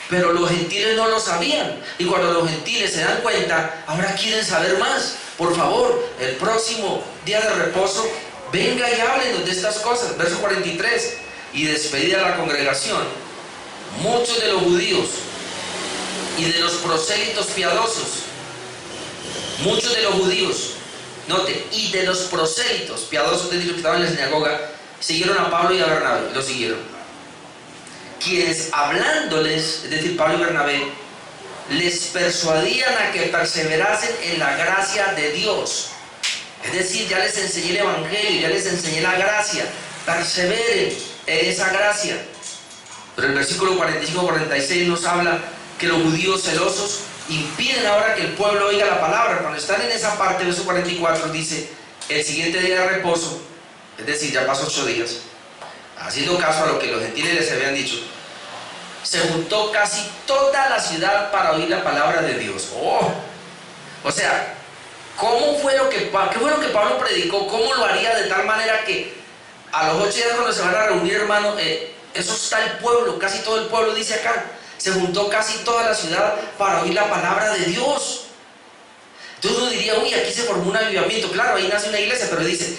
pero los gentiles no lo sabían. Y cuando los gentiles se dan cuenta, ahora quieren saber más. Por favor, el próximo día de reposo, venga y háblenos de estas cosas. Verso 43, y despedida la congregación, muchos de los judíos y de los prosélitos piadosos, muchos de los judíos, note, y de los prosélitos piadosos, de los que estaban en la sinagoga, siguieron a Pablo y a Bernabé, lo siguieron. Quienes hablándoles, es decir, Pablo y Bernabé, les persuadían a que perseverasen en la gracia de Dios. Es decir, ya les enseñé el evangelio, ya les enseñé la gracia, perseveren en esa gracia. Pero el versículo 45-46 nos habla que los judíos celosos impiden ahora que el pueblo oiga la palabra. Cuando están en esa parte, verso 44 dice: el siguiente día de reposo, es decir, ya pasó 8 días, haciendo caso a lo que los gentiles les habían dicho, se juntó casi toda la ciudad para oír la palabra de Dios. O sea, ¿qué fue lo que Pablo predicó? ¿Cómo lo haría de tal manera que a los 8 días, cuando se van a reunir, hermano, Eso está el pueblo, casi todo el pueblo, dice acá. Se juntó casi toda la ciudad para oír la palabra de Dios. Entonces uno diría, uy, aquí se formó un avivamiento. Claro, ahí nace una iglesia, pero dice,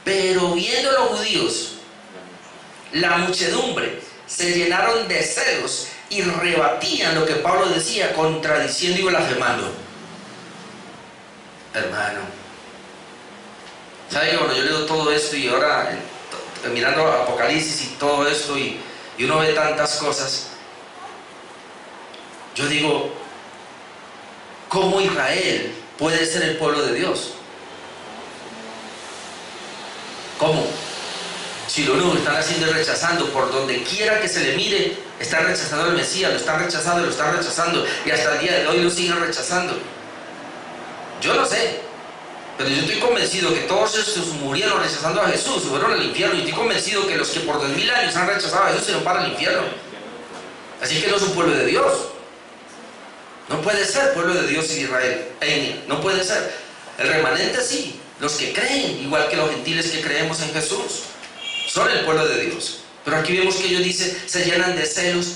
pero viendo los judíos, la muchedumbre, se llenaron de celos y rebatían lo que Pablo decía, contradiciendo y blasfemando. Hermano, ¿sabe que cuando yo leo todo esto y ahora mirando Apocalipsis y todo esto y uno ve tantas cosas, yo digo, ¿cómo Israel puede ser el pueblo de Dios? ¿Cómo? Si lo único que están haciendo es rechazando, por donde quiera que se le mire, están rechazando al Mesías, lo están rechazando, y hasta el día de hoy lo siguen rechazando. Yo no sé, pero yo estoy convencido que todos estos murieron rechazando a Jesús, fueron al infierno, y estoy convencido que los que por 2000 años han rechazado a Jesús se van para el infierno. Así que no es un pueblo de Dios. No puede ser pueblo de Dios en Israel, no puede ser. El remanente sí, los que creen, igual que los gentiles que creemos en Jesús, son el pueblo de Dios. Pero aquí vemos que ellos dicen, se llenan de celos,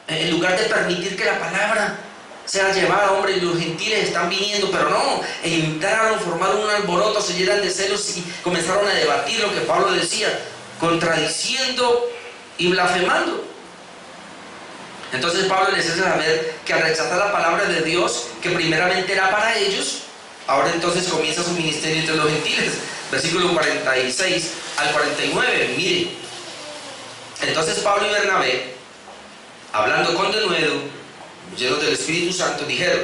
en lugar de permitir que la palabra sea llevada, hombre, y los gentiles están viniendo, pero no, entraron, formaron un alboroto, se llenan de celos y comenzaron a debatir lo que Pablo decía, contradiciendo y blasfemando. Entonces Pablo les hace saber que al rechazar la palabra de Dios, que primeramente era para ellos, ahora entonces comienza su ministerio entre los gentiles. Versículo 46 al 49, mire. Entonces Pablo y Bernabé, hablando con denuedo, llenos del Espíritu Santo, dijeron: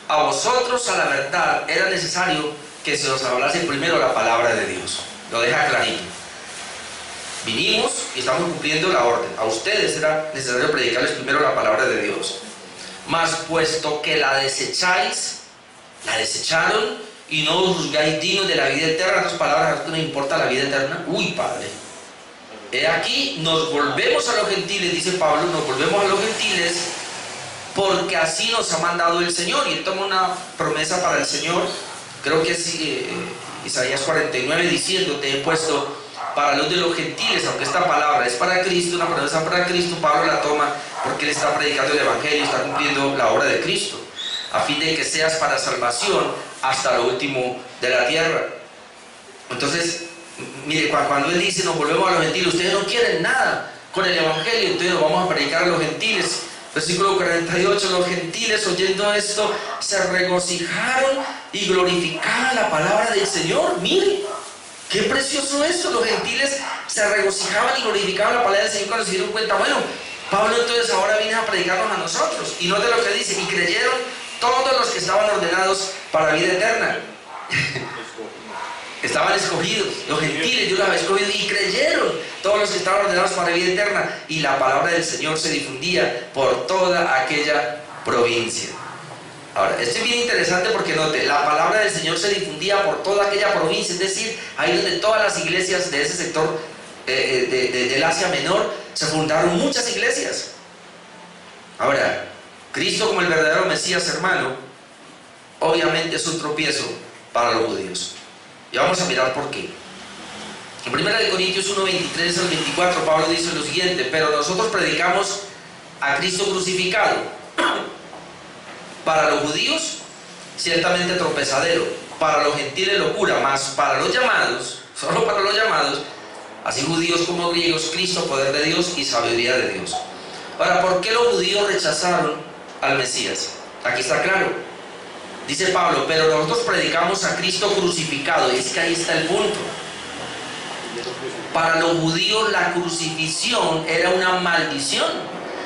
a vosotros a la verdad era necesario que se os hablase primero la palabra de Dios. Lo deja clarito. Vinimos y estamos cumpliendo la orden. A ustedes era necesario predicarles primero la palabra de Dios. Mas puesto que la desecháis, la desecharon, y no os juzgáis dignos de la vida eterna. En otras palabras, ¿no me importa la vida eterna? Uy, Padre. Aquí nos volvemos a los gentiles, dice Pablo, nos volvemos a los gentiles porque así nos ha mandado el Señor. Y él toma una promesa para el Señor, creo que es Isaías 49, diciendo: te he puesto para los de los gentiles. Aunque esta palabra es para Cristo, una promesa para Cristo, Pablo la toma porque él está predicando el Evangelio, está cumpliendo la obra de Cristo, a fin de que seas para salvación hasta lo último de la tierra. Entonces, mire, cuando él dice nos volvemos a los gentiles, ustedes no quieren nada con el Evangelio, entonces nos vamos a predicar a los gentiles. Versículo 48, los gentiles oyendo esto se regocijaron y glorificaban la palabra del Señor. Mire, qué precioso esto. Los gentiles se regocijaban y glorificaban la palabra del Señor cuando se dieron cuenta, bueno, Pablo entonces ahora viene a predicarnos a nosotros. Y note lo que dice: y creyeron todos los que estaban ordenados para vida eterna. Estaban escogidos, los gentiles, Dios los había escogido, y creyeron todos los que estaban ordenados para vida eterna, y la palabra del Señor se difundía por toda aquella provincia. Ahora, esto es bien interesante porque note, la palabra del Señor se difundía por toda aquella provincia, es decir, ahí donde todas las iglesias de ese sector del Asia Menor, se fundaron muchas iglesias. Ahora, Cristo como el verdadero Mesías, hermano, obviamente es un tropiezo para los judíos. Y vamos a mirar por qué. En 1 Corintios 1, 23 al 24, Pablo dice lo siguiente: pero nosotros predicamos a Cristo crucificado, para los judíos ciertamente tropezadero, para los gentiles locura, mas para los llamados, solo para los llamados, así judíos como griegos, Cristo poder de Dios y sabiduría de Dios. Ahora, ¿por qué los judíos rechazaron al Mesías? Aquí está claro. Dice Pablo: pero nosotros predicamos a Cristo crucificado. Y es que ahí está el punto. Para los judíos la crucifixión era una maldición.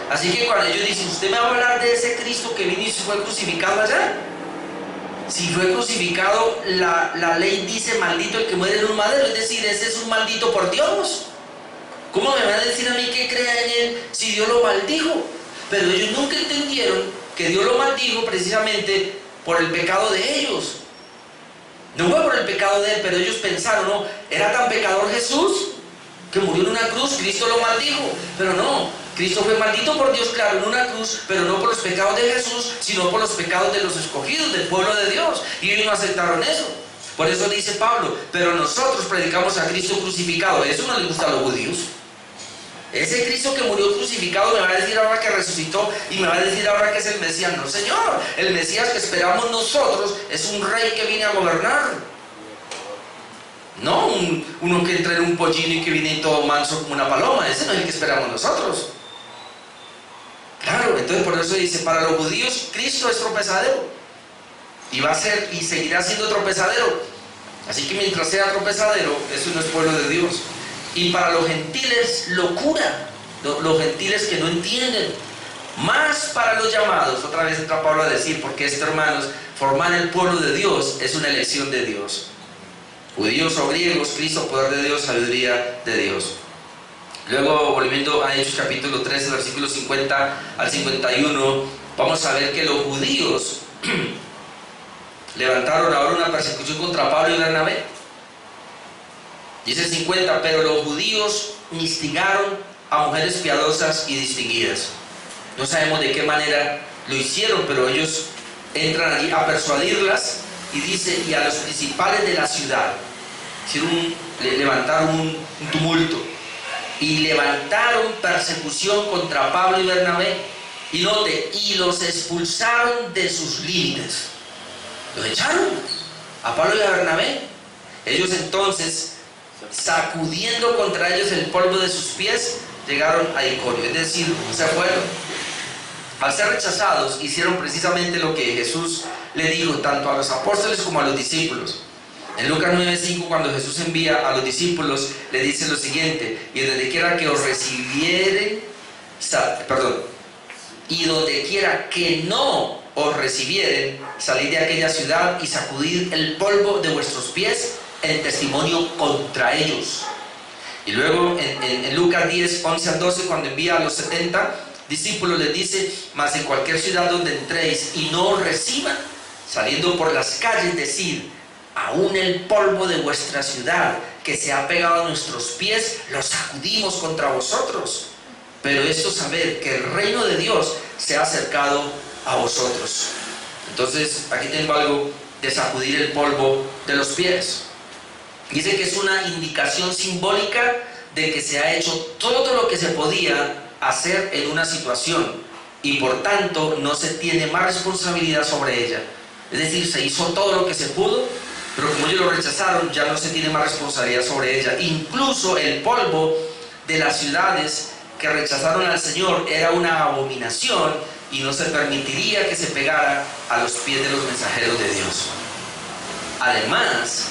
Así que cuando ellos dicen: usted me va a hablar de ese Cristo que vino y fue crucificado allá. Si fue crucificado, la ley dice: maldito el que muere en un madero. Es decir, ese es un maldito por Dios. ¿Cómo me van a decir a mí que crea en él si Dios lo maldijo? Pero ellos nunca entendieron que Dios lo maldijo precisamente por el pecado de ellos. No fue por el pecado de él, pero ellos pensaron: no, era tan pecador Jesús que murió en una cruz, Cristo lo maldijo. Pero no, Cristo fue maldito por Dios, claro, en una cruz, pero no por los pecados de Jesús, sino por los pecados de los escogidos, del pueblo de Dios. Y ellos no aceptaron eso. Por eso dice Pablo: pero nosotros predicamos a Cristo crucificado. Eso no le gusta a los judíos. Ese Cristo que murió crucificado me va a decir ahora que resucitó y me va a decir ahora que es el Mesías. No, Señor, el Mesías que esperamos nosotros es un rey que viene a gobernar. No uno que entra en un pollino y que viene todo manso como una paloma. Ese no es el que esperamos nosotros. Claro, entonces por eso dice, para los judíos Cristo es tropezadero. Y va a ser y seguirá siendo tropezadero. Así que mientras sea tropezadero, eso no es pueblo de Dios. Y para los gentiles, locura. Los gentiles que no entienden. Más para los llamados, otra vez entra Pablo a decir, porque hermanos, formar el pueblo de Dios es una elección de Dios. Judíos o griegos, Cristo, poder de Dios, sabiduría de Dios. Luego, volviendo a Hechos capítulo 13, versículos 50 al 51, vamos a ver que los judíos levantaron ahora una persecución contra Pablo y Bernabé. Dice 50, pero los judíos instigaron a mujeres piadosas y distinguidas. No sabemos de qué manera lo hicieron, pero ellos entran allí a persuadirlas y dice, y a los principales de la ciudad. Levantaron un tumulto y levantaron persecución contra Pablo y Bernabé. Y note, y los expulsaron de sus límites. Los echaron a Pablo y a Bernabé. Ellos entonces, sacudiendo contra ellos el polvo de sus pies, llegaron a Iconio, es decir, se fueron. Al ser rechazados, hicieron precisamente lo que Jesús le dijo tanto a los apóstoles como a los discípulos. En Lucas 9:5, cuando Jesús envía a los discípulos, le dice lo siguiente: y donde quiera que os recibieren, y donde quiera que no os recibieren, salid de aquella ciudad y sacudid el polvo de vuestros pies en testimonio contra ellos. Y luego en Lucas 10:11 al 12, cuando envía a los 70 discípulos, les dice: mas en cualquier ciudad donde entréis y no os reciban, saliendo por las calles, decid: aún el polvo de vuestra ciudad que se ha pegado a nuestros pies, lo sacudimos contra vosotros. Pero esto sabed que el reino de Dios se ha acercado a vosotros. Entonces aquí tengo algo de sacudir el polvo de los pies. Dice que es una indicación simbólica de que se ha hecho todo lo que se podía hacer en una situación y por tanto no se tiene más responsabilidad sobre ella. Es decir, se hizo todo lo que se pudo, pero como ellos lo rechazaron, ya no se tiene más responsabilidad sobre ella. Incluso el polvo de las ciudades que rechazaron al Señor era una abominación y no se permitiría que se pegara a los pies de los mensajeros de Dios. Además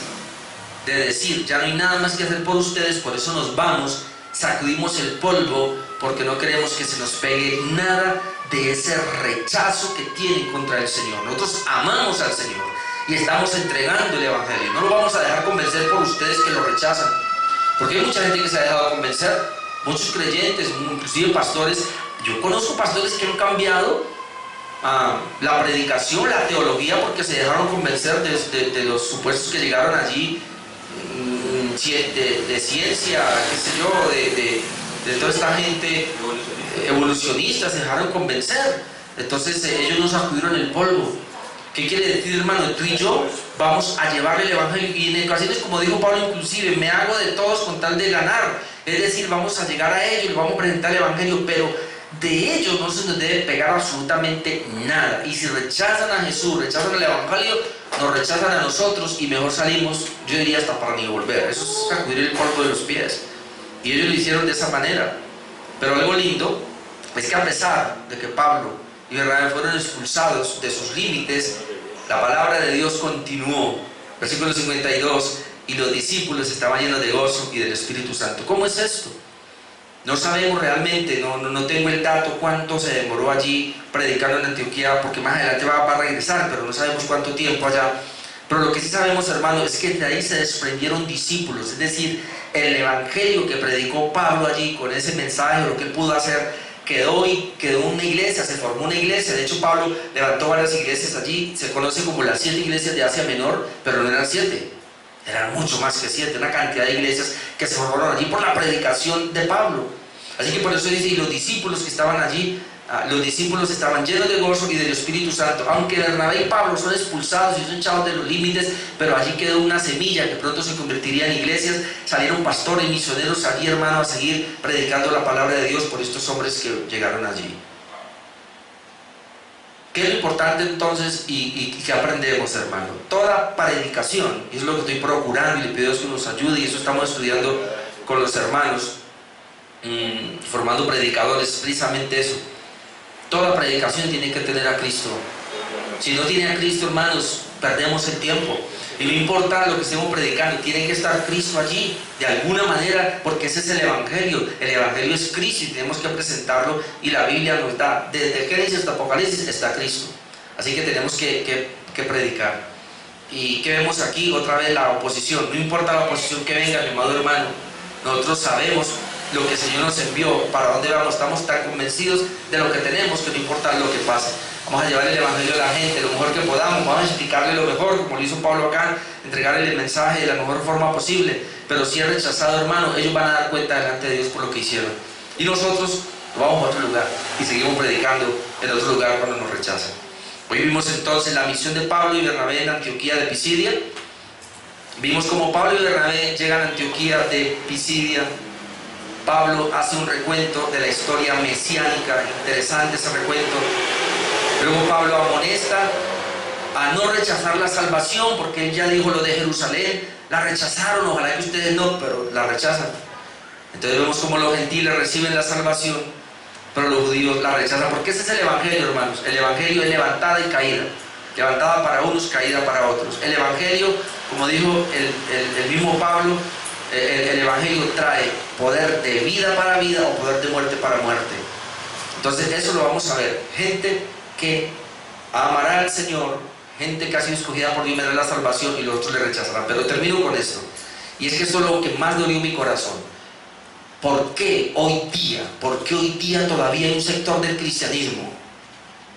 de decir, ya no hay nada más que hacer por ustedes, por eso nos vamos, sacudimos el polvo, porque no queremos que se nos pegue nada de ese rechazo que tienen contra el Señor. Nosotros amamos al Señor y estamos entregando el Evangelio. No lo vamos a dejar convencer por ustedes que lo rechazan, porque hay mucha gente que se ha dejado convencer, muchos creyentes, inclusive pastores. Yo conozco pastores que han cambiado la predicación, la teología, porque se dejaron convencer de los supuestos que llegaron allí de ciencia, qué sé yo, de toda esta gente evolucionista, se dejaron convencer. Entonces ellos nos sacudieron el polvo. ¿Qué quiere decir, hermano? Tú y yo vamos a llevarle el Evangelio, y en ocasiones, como dijo Pablo, inclusive me hago de todos con tal de ganar. Es decir, vamos a llegar a ellos, vamos a presentar el Evangelio, pero de ellos no se nos debe pegar absolutamente nada. Y si rechazan a Jesús, rechazan el Evangelio, nos rechazan a nosotros y mejor salimos, yo diría, hasta para ni volver. Eso es sacudir el polvo de los pies. Y ellos lo hicieron de esa manera. Pero algo lindo es que a pesar de que Pablo y Bernabé fueron expulsados de sus límites, la palabra de Dios continuó. Versículo 52, y los discípulos estaban llenos de gozo y del Espíritu Santo. ¿Cómo es esto? No sabemos realmente, no tengo el dato cuánto se demoró allí predicando en Antioquía, porque más adelante va a regresar, pero no sabemos cuánto tiempo allá. Pero lo que sí sabemos, hermano, es que de ahí se desprendieron discípulos, es decir, el evangelio que predicó Pablo allí con ese mensaje, lo que él pudo hacer, quedó una iglesia, se formó una iglesia. De hecho, Pablo levantó varias iglesias allí, se conoce como las 7 iglesias de Asia Menor, pero no eran 7, eran mucho más que 7, una cantidad de iglesias que se formaron allí por la predicación de Pablo. Así que por eso dice, y los discípulos que estaban allí los discípulos estaban llenos de gozo y del Espíritu Santo, aunque Bernabé y Pablo son expulsados y son echados de los límites, pero allí quedó una semilla que pronto se convertiría en iglesias. Salieron pastores y misioneros allí, hermano, a seguir predicando la palabra de Dios por estos hombres que llegaron allí. ¿Qué es lo importante entonces y qué aprendemos, hermano? Toda predicación, y es lo que estoy procurando y le pido a Dios que nos ayude, y eso estamos estudiando con los hermanos, formando predicadores, precisamente eso. Toda predicación tiene que tener a Cristo. Si no tiene a Cristo, hermanos, perdemos el tiempo. Y no importa lo que estemos predicando, tiene que estar Cristo allí, de alguna manera, porque ese es el Evangelio. El Evangelio es Cristo y tenemos que presentarlo, y la Biblia nos da, desde Génesis hasta Apocalipsis está Cristo. Así que tenemos que predicar. ¿Y qué vemos aquí? Otra vez la oposición. No importa la oposición que venga, mi amado hermano, nosotros sabemos lo que el Señor nos envió, para dónde vamos, estamos tan convencidos de lo que tenemos que no importa lo que pase. Vamos a llevar el Evangelio a la gente lo mejor que podamos, vamos a explicarle lo mejor, como lo hizo Pablo acá, entregarle el mensaje de la mejor forma posible. Pero si es rechazado, hermano, ellos van a dar cuenta delante de Dios por lo que hicieron. Y nosotros vamos a otro lugar y seguimos predicando en otro lugar cuando nos rechazan. Hoy vimos entonces la misión de Pablo y Bernabé en Antioquía de Pisidia. Vimos cómo Pablo y Bernabé llegan a Antioquía de Pisidia. Pablo hace un recuento de la historia mesiánica, interesante ese recuento. Luego Pablo amonesta a no rechazar la salvación, porque él ya dijo lo de Jerusalén, la rechazaron, ojalá que ustedes no, pero la rechazan. Entonces vemos cómo los gentiles reciben la salvación, pero los judíos la rechazan, porque ese es el Evangelio, hermanos. El Evangelio es levantada y caída, levantada para unos, caída para otros. El Evangelio, como dijo el mismo Pablo, el Evangelio trae poder de vida para vida o poder de muerte para muerte. Entonces eso lo vamos a ver. Gente que amará al Señor, gente que ha sido escogida por Dios, me da la salvación, y los otros le rechazarán. Pero termino con esto, y es que esto es lo que más dolió mi corazón. ¿Por qué hoy día todavía hay un sector del cristianismo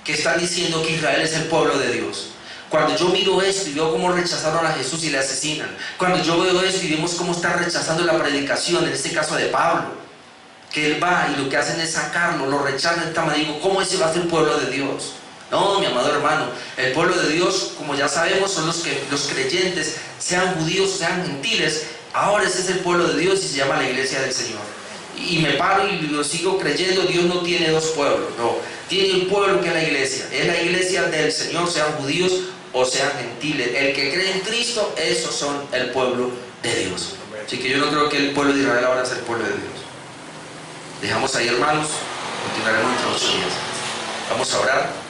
que están diciendo que Israel es el pueblo de Dios? Cuando yo miro esto y veo cómo rechazaron a Jesús y le asesinan, cuando yo veo esto y vemos cómo están rechazando la predicación, en este caso de Pablo, que él va y lo que hacen es sacarlo, lo rechazan de esta manera, digo, ¿cómo ese va a ser el pueblo de Dios? No, mi amado hermano, el pueblo de Dios, como ya sabemos, son los creyentes, sean judíos, sean gentiles. Ahora ese es el pueblo de Dios y se llama la iglesia del Señor. Y me paro y lo sigo creyendo, Dios no tiene dos pueblos, no, tiene un pueblo que es la iglesia del Señor, sean judíos o sean gentiles. El que cree en Cristo, esos son el pueblo de Dios. Así que yo no creo que el pueblo de Israel ahora sea el pueblo de Dios. Dejamos ahí, hermanos, continuaremos en otros días. Vamos a orar.